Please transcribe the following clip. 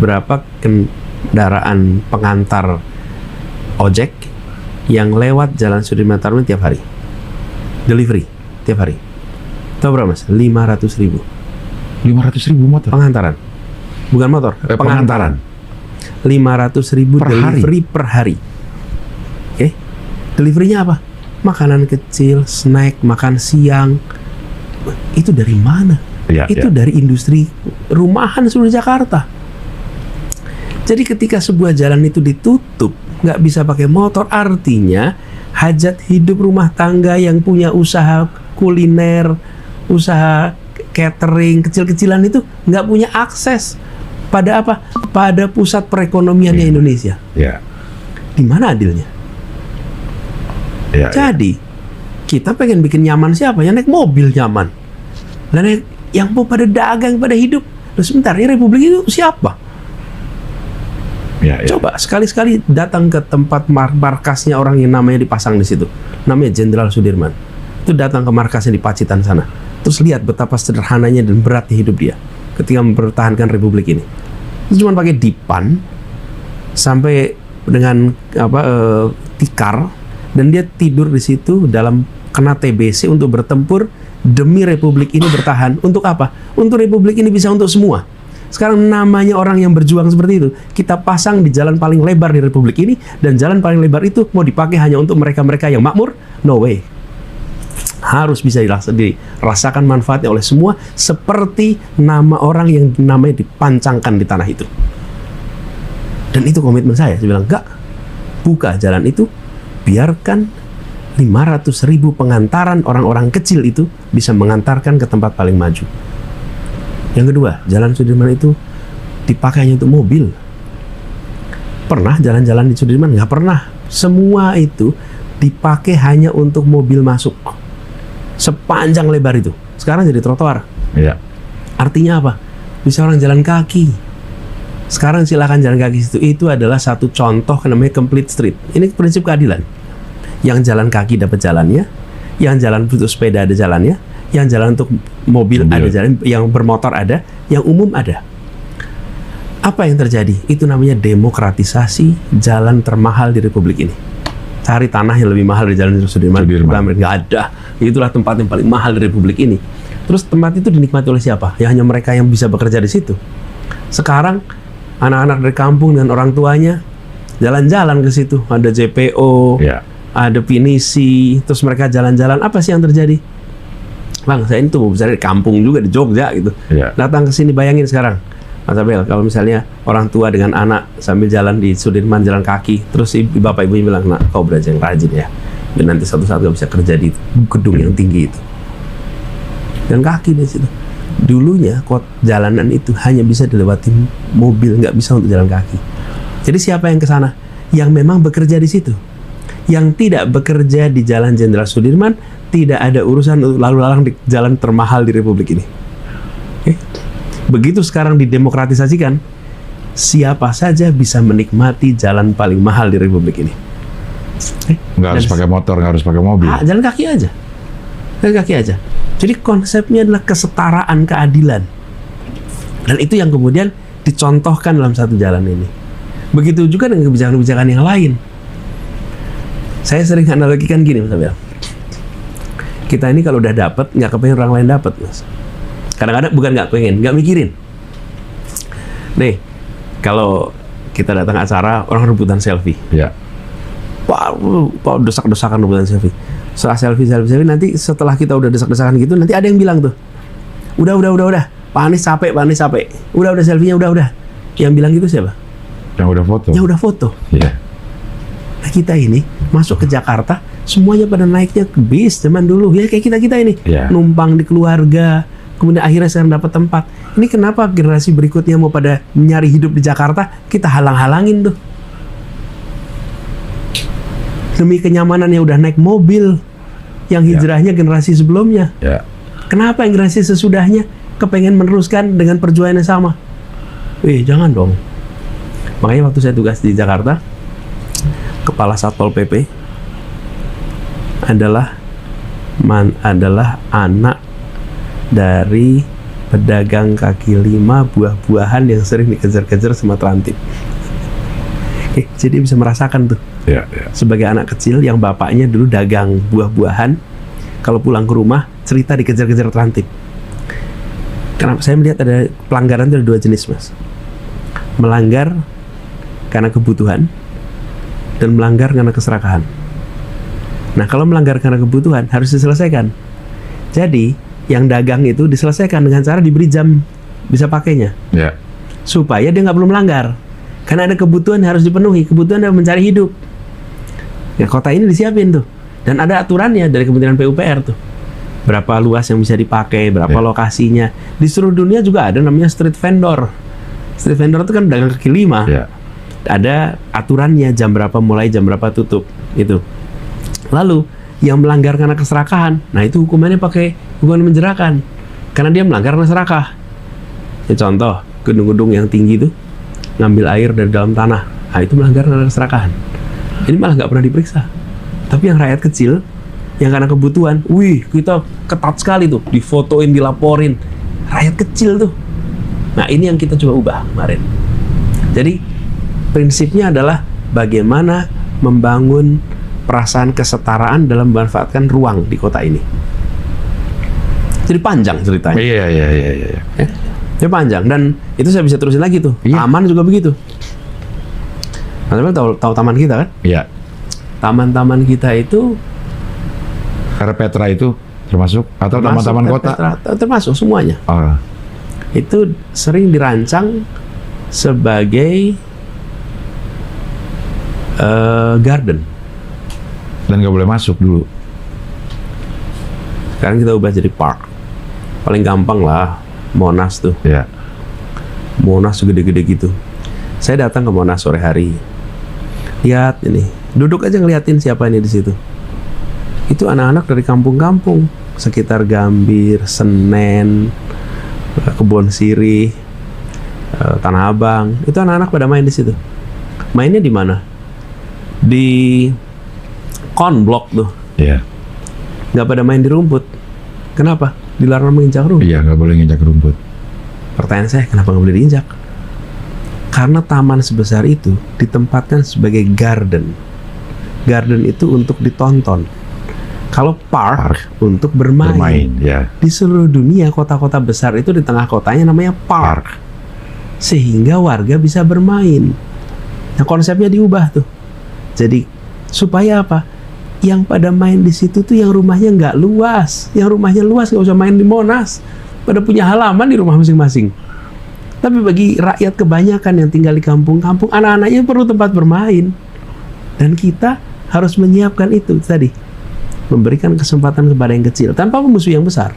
berapa kendaraan pengantar ojek yang lewat Jalan Sudirman Tamrin tiap hari? Delivery tiap hari. Tahu berapa, Mas? 500.000. 500.000 motor? Pengantaran. Bukan motor, pengantaran. 500.000 Per delivery per hari. Oke. Deliverynya apa? Makanan kecil, snack, makan siang. Itu dari mana? Ya, Itu dari industri rumahan seluruh Jakarta. Jadi ketika sebuah jalan itu ditutup, nggak bisa pakai motor, artinya hajat hidup rumah tangga yang punya usaha kuliner, usaha catering kecil-kecilan itu nggak punya akses pada apa? Pada pusat perekonomiannya Indonesia. Ya. Di mana adilnya? Ya, Jadi kita pengen bikin nyaman siapa? Yang naik mobil nyaman. Dan yang mau pada dagang, pada hidup. Terus sebentar, ini Republik itu siapa? ya. Coba sekali-sekali datang ke tempat markasnya orang yang namanya dipasang di situ. Namanya Jenderal Sudirman. Itu datang ke markasnya di Pacitan sana. Terus lihat betapa sederhananya dan beratnya hidup dia ketika mempertahankan Republik ini. Itu cuma pakai dipan sampai dengan tikar, dan dia tidur di situ dalam kena TBC untuk bertempur demi Republik ini bertahan. Untuk apa? Untuk Republik ini bisa untuk semua. Sekarang namanya orang yang berjuang seperti itu, kita pasang di jalan paling lebar di Republik ini, dan jalan paling lebar itu mau dipakai hanya untuk mereka-mereka yang makmur? No way. Harus bisa dirasakan manfaatnya oleh semua, seperti nama orang yang namanya dipancangkan di tanah itu. Dan itu komitmen saya bilang, enggak, buka jalan itu, biarkan 500.000 pengantaran orang-orang kecil itu bisa mengantarkan ke tempat paling maju. Yang kedua, Jalan Sudirman itu dipakai hanya untuk mobil. Pernah jalan-jalan di Sudirman? Nggak pernah. Semua itu dipakai hanya untuk mobil masuk. Sepanjang lebar itu. Sekarang jadi trotoar. Ya. Artinya apa? Bisa orang jalan kaki. Sekarang silakan jalan kaki situ. Itu adalah satu contoh namanya complete street. Ini prinsip keadilan. Yang jalan kaki dapat jalannya, yang jalan untuk sepeda ada jalannya, yang jalan untuk mobil ada jalan, yang bermotor ada, yang umum ada. Apa yang terjadi? Itu namanya demokratisasi jalan termahal di Republik ini. Cari tanah yang lebih mahal di Jalan Sudirman. Nggak ada. Itulah tempat yang paling mahal di Republik ini. Terus tempat itu dinikmati oleh siapa? Ya hanya mereka yang bisa bekerja di situ. Sekarang anak-anak dari kampung dengan orang tuanya jalan-jalan ke situ. Ada JPO, ada pinisi, terus mereka jalan-jalan. Apa sih yang terjadi? Bang, saya ini tuh mau bicara di kampung juga, di Jogja gitu. Datang ke sini, bayangin sekarang, Mas Abel, kalau misalnya orang tua dengan anak sambil jalan di Sudirman, jalan kaki, terus bapak ibunya bilang, nak, kau belajar yang rajin ya, dan nanti suatu saat kau bisa kerja di gedung yang tinggi itu. Dan kaki di situ. Dulunya jalanan itu hanya bisa dilewati mobil, nggak bisa untuk jalan kaki. Jadi siapa yang ke sana? Yang memang bekerja di situ. Yang tidak bekerja di Jalan Jenderal Sudirman tidak ada urusan untuk lalu lalang di jalan termahal di Republik ini. Oke? Begitu sekarang didemokratisasikan, siapa saja bisa menikmati jalan paling mahal di Republik ini. Nggak harus pakai motor, nggak harus pakai mobil. Jalan kaki aja. Jalan kaki aja. Jadi konsepnya adalah kesetaraan, keadilan. Dan itu yang kemudian dicontohkan dalam satu jalan ini. Begitu juga dengan kebijakan-kebijakan yang lain. Saya sering analogikan gini, Mas Abel. Kita ini kalau udah dapat, nggak kepengen orang lain dapat, Mas. Kadang-kadang bukan nggak pengen, nggak mikirin. Nih, kalau kita datang acara, orang rebutan selfie. Pak, desak-desakan rebutan selfie. Setelah selfie, nanti setelah kita udah desak-desakan gitu, nanti ada yang bilang tuh, udah. Pak Anies capek. Udah selfie-nya, udah. Yang bilang gitu siapa? Yang udah foto. Yang udah foto. Nah, kita ini masuk ke Jakarta, semuanya pada naiknya ke bis zaman dulu. Ya kayak kita ini. Numpang di keluarga, kemudian akhirnya sekarang dapat tempat. Ini kenapa generasi berikutnya mau pada nyari hidup di Jakarta, kita halang-halangin tuh. Demi kenyamanannya udah naik mobil yang hijrahnya generasi sebelumnya. Kenapa yang generasi sesudahnya kepengen meneruskan dengan perjuangan yang sama? Jangan dong. Makanya waktu saya tugas di Jakarta, Kepala Satpol PP adalah anak dari pedagang kaki lima buah-buahan yang sering dikejar-kejar sama terantip. Jadi bisa merasakan tuh Ya, ya. sebagai anak kecil yang bapaknya dulu dagang buah-buahan, kalau pulang ke rumah cerita dikejar-kejar terantip. Kenapa saya melihat ada pelanggaran itu ada dua jenis, Mas. Melanggar karena kebutuhan dan melanggar karena keserakahan. Nah, kalau melanggar karena kebutuhan harus diselesaikan. Jadi, yang dagang itu diselesaikan dengan cara diberi jam bisa pakainya, Ya. supaya dia nggak perlu melanggar. Karena ada kebutuhan yang harus dipenuhi, kebutuhan adalah mencari hidup. Ya, kota ini disiapin tuh. Dan ada aturannya dari Kementerian PUPR tuh. Berapa luas yang bisa dipakai, berapa Ya. lokasinya. Di seluruh dunia juga ada namanya street vendor. Street vendor itu kan dagang kaki lima. Ya. Ada aturannya, jam berapa mulai, jam berapa tutup. Itu. Lalu, yang melanggar karena keserakahan, nah itu hukumannya pakai hukuman menjerakan. Karena dia melanggar karena serakah. Ya, contoh, gedung-gedung yang tinggi tuh, ngambil air dari dalam tanah. Nah, itu melanggar karena keserakahan. Ini malah nggak pernah diperiksa. Tapi yang rakyat kecil, yang karena kebutuhan, wih, kita ketat sekali tuh, difotoin, dilaporin. Rakyat kecil tuh. Nah, ini yang kita coba ubah kemarin. Jadi, prinsipnya adalah bagaimana membangun perasaan kesetaraan dalam memanfaatkan ruang di kota ini. Jadi panjang ceritanya. Iya, iya, iya, iya. Dia panjang, dan itu saya bisa terusin lagi tuh. Iya. Taman juga begitu. Mas tahu taman kita kan? Iya. Taman-taman kita itu Karena Petra itu termasuk atau taman-taman kota? termasuk semuanya. Oh. Itu sering dirancang sebagai garden. Dan nggak boleh masuk dulu. Sekarang kita ubah jadi park. Paling gampang lah, Monas tuh. Ya. Monas gede-gede gitu. Saya datang ke Monas sore hari. Lihat ini, duduk aja ngeliatin siapa ini di situ. Itu anak-anak dari kampung-kampung sekitar Gambir, Senen, Kebon Sirih, Tanah Abang. Itu anak-anak pada main di situ. Mainnya di mana? Di konblok tuh. Iya. Nggak pada main di rumput. Kenapa? Dilarang menginjak rumput. Iya, nggak boleh nginjak rumput. Pertanyaan saya, kenapa nggak boleh diinjak? Karena taman sebesar itu ditempatkan sebagai garden. Garden itu untuk ditonton. Kalau park untuk bermain. Bermain, ya. Di seluruh dunia, kota-kota besar itu di tengah kotanya namanya park. Sehingga warga bisa bermain. Nah, konsepnya diubah tuh. Jadi, supaya apa? Yang pada main di situ tuh yang rumahnya nggak luas. Yang rumahnya luas nggak usah main di Monas. Pada punya halaman di rumah masing-masing. Tapi bagi rakyat kebanyakan yang tinggal di kampung-kampung, anak-anaknya perlu tempat bermain. Dan kita harus menyiapkan itu tadi. Memberikan kesempatan kepada yang kecil tanpa musuh yang besar.